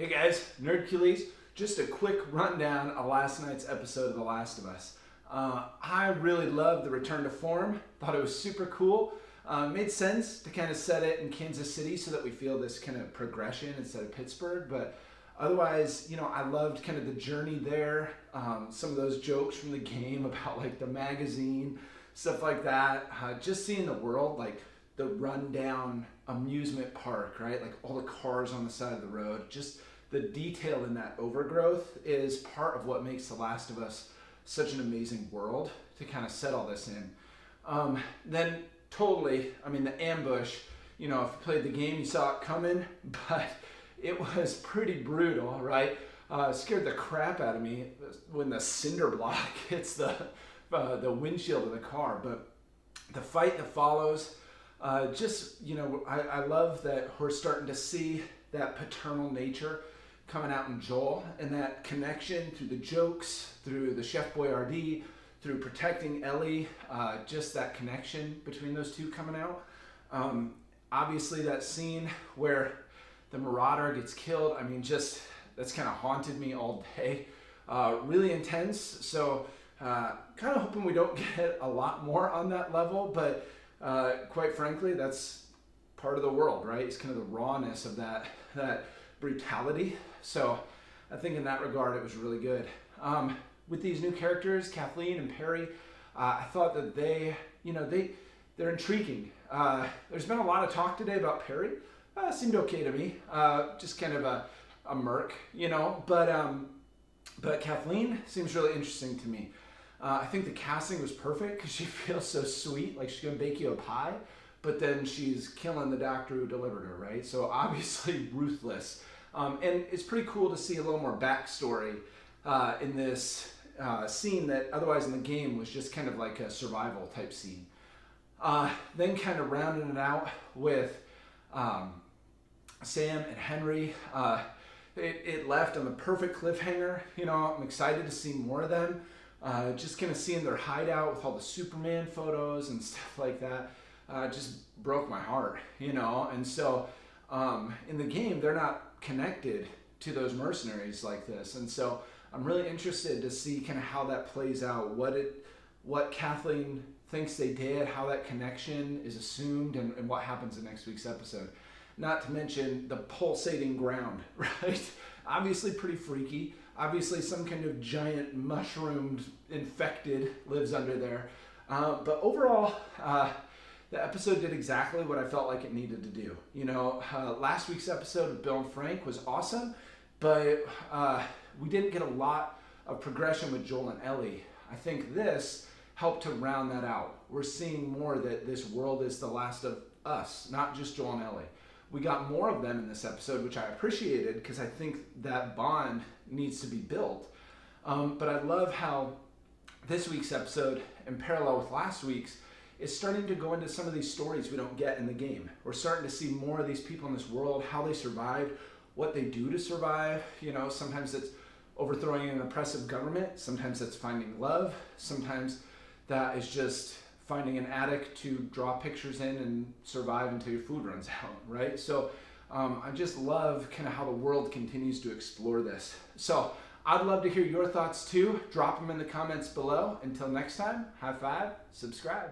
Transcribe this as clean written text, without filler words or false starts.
Hey guys, Nerdcules. Just a quick rundown of last night's episode of The Last of Us. I really loved the return to form. Thought it was super cool. Made sense to kind of set it in Kansas City so that we feel this kind of progression instead of Pittsburgh. But otherwise, I loved kind of the journey there. Some of those jokes from the game about like the magazine, stuff like that. Just seeing the world, like the rundown amusement park, right? Like all the cars on the side of the road. Just the detail in that overgrowth is part of what makes The Last of Us such an amazing world to kind of set all this in. Then totally, the ambush, if you played the game, you saw it coming, but it was pretty brutal, right? Scared the crap out of me when the cinder block hits the windshield of the car. But the fight that follows, I love that we're starting to see that paternal nature coming out in Joel and that connection through the jokes, through the Chef Boyardee, through protecting Ellie, just that connection between those two coming out. Obviously that scene where the Marauder gets killed, that's kind of haunted me all day. Really intense, so kind of hoping we don't get a lot more on that level, but quite frankly, that's part of the world, right? It's kind of the rawness of that brutality. So I think in that regard, it was really good. With these new characters, Kathleen and Perry, I thought that they're intriguing. There's been a lot of talk today about Perry. Seemed okay to me. Just kind of a merc, but Kathleen seems really interesting to me. I think the casting was perfect because she feels so sweet, like she's gonna bake you a pie, but then she's killing the doctor who delivered her, right? So obviously ruthless. And it's pretty cool to see a little more backstory in this scene that otherwise in the game was just kind of like a survival type scene. Then kind of rounding it out with Sam and Henry. It left on the perfect cliffhanger. I'm excited to see more of them. Just kind of seeing their hideout with all the Superman photos and stuff like that just broke my heart, And so in the game, they're not connected to those mercenaries like this. And so I'm really interested to see kind of how that plays out, what Kathleen thinks they did, how that connection is assumed, and what happens in next week's episode. Not to mention the pulsating ground, right? Obviously pretty freaky. Obviously some kind of giant mushroomed infected lives under there. But overall, the episode did exactly what I felt like it needed to do. Last week's episode of Bill and Frank was awesome, but we didn't get a lot of progression with Joel and Ellie. I think this helped to round that out. We're seeing more that this world is the last of us, not just Joel and Ellie. We got more of them in this episode, which I appreciated because I think that bond needs to be built. But I love how this week's episode, in parallel with last week's, is starting to go into some of these stories we don't get in the game. We're starting to see more of these people in this world, how they survived, what they do to survive. Sometimes it's overthrowing an oppressive government. Sometimes that's finding love. Sometimes that is just finding an attic to draw pictures in and survive until your food runs out, right? So I just love kind of how the world continues to explore this. So I'd love to hear your thoughts too. Drop them in the comments below. Until next time, high five, subscribe.